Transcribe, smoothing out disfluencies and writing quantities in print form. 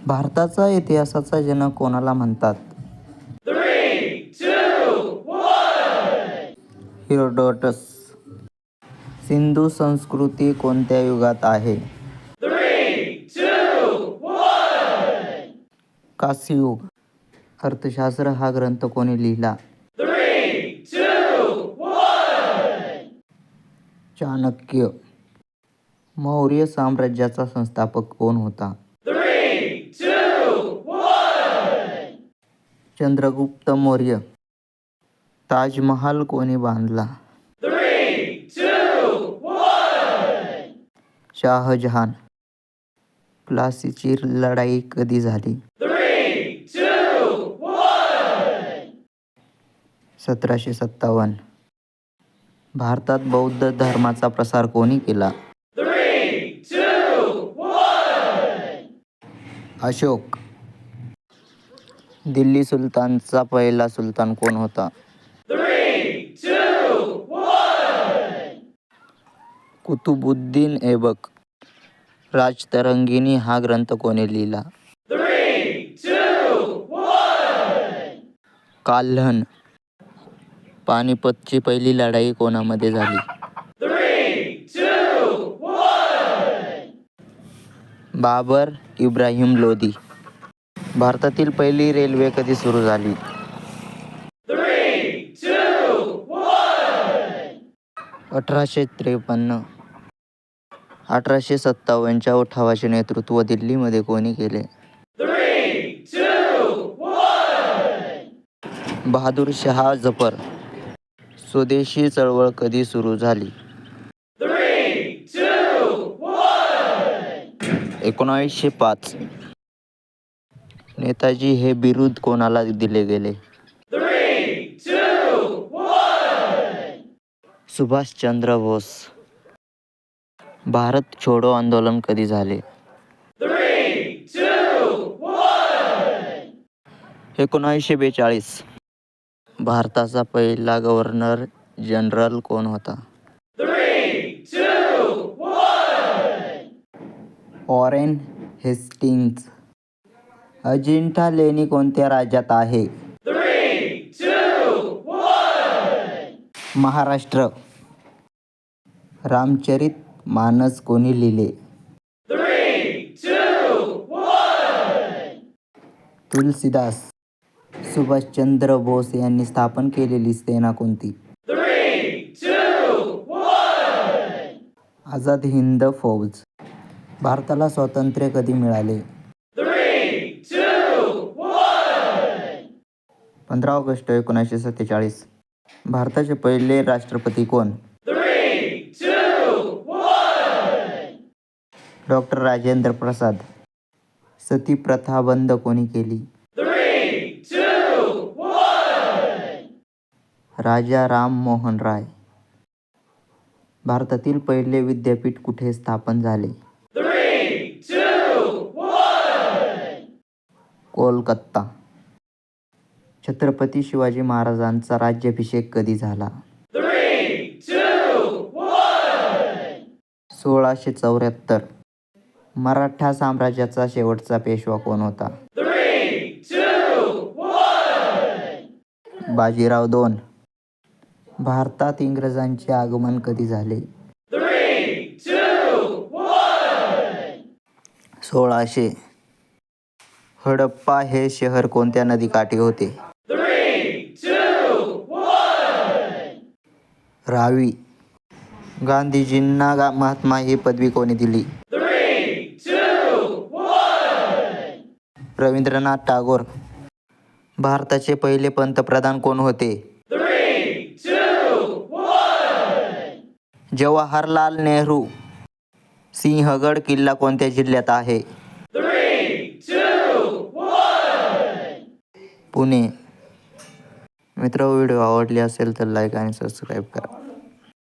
भारताचा इतिहासाचा जनक कोणाला म्हणतात? 3, 2, 1. हेरोडोटस. सिंधू संस्कृती कोणत्या युगात आहे? 3, 2, 1. कांस्ययुग. अर्थशास्त्र हा ग्रंथ कोणी लिहिला? 3, 2, 1. चाणक्य. मौर्य साम्राज्याचा संस्थापक कोण होता? 3, 2, 1. चंद्रगुप्त मौर्य. ताजमहाल कोणी बांधला? 3, 2, 1. शाहजहान. प्लासीची लढाई कधी झाली? 3, 2, 1. 1757. भारतात बौद्ध धर्माचा प्रसार कोणी केला? 3, 2, 1. अशोक. दिल्ली सुलतानचा पहिला सुलतान कोण होता? 3, 2, 1. कुतुबुद्दीन ऐबक. राजतरंगिणी हा ग्रंथ कोणी लिहिला? 3, 2, 1. काल्हण. पानिपतची पहिली लढाई कोणामध्ये झाली? 3, 2, 1. बाबर. इब्राहिम लोदी. भारतातील पहिली रेल्वे कधी सुरू झाली? 3, 2, 1. 1853. 1857च्या उठावाचे नेतृत्व दिल्लीमध्ये कोणी केले? 3, 2, 1. बहादूर शाह जफर. स्वदेशी चळवळ कधी सुरू झाली? 3, 2, 1. 1905. नेताजी हे बिरुद कोणाला दिले गेले? 3, 2, 1. सुभाषचंद्र बोस. भारत छोडो आंदोलन कधी झाले? 3, 2, 1. 1942. भारताचा पहिला गव्हर्नर जनरल कोण होता? 3, 2, 1. Warren Hastings. अजिंठा लेणी कोणत्या राज्यात आहे? 3, 2, 1. महाराष्ट्र. रामचरित मानस कोणी लिहिले? 3, 2, 1. तुलसीदास. सुभाषचंद्र बोस यांनी स्थापन केलेली सेना कोणती? 3, 2, 1. आझाद हिंद फौज. भारताला स्वातंत्र्य कधी मिळाले? 3, 2, 1. 15 ऑगस्ट 1947. भारताचे पहिले राष्ट्रपती कोण? 3, 2, 1. डॉक्टर राजेंद्र प्रसाद. सती प्रथा बंद कोणी केली? 3, 2, 1. राजा राम मोहन राय. भारतातील पहिले विद्यापीठ कुठे स्थापन झाले? 3, 2, 1. कोलकाता. छत्रपती शिवाजी महाराजांचा राज्याभिषेक कधी झाला? 3, 2, 1. 1674. मराठा साम्राज्याचा शेवटचा पेशवा कोण होता? 3, 2, 1. बाजीराव 2. भारतात इंग्रजांचे आगमन कधी झाले? 3, 2, 1. 1600. हडप्पा हे शहर कोणत्या नदीकाठी होते? 3, 2, 1. रावी. गांधीजींना महात्मा ही पदवी कोणी दिली? 3, 2, 1. रवींद्रनाथ टागोर. भारताचे पहिले पंतप्रधान कोण होते? 3, 2, 1. जवाहरलाल नेहरू. सिंहगड किल्ला कोणत्या जिल्ह्यात आहे? 3, 2, 1. पुणे. मित्र, व्हिडिओ आवडली असेल तर लाईक आणि सबस्क्राईब करा.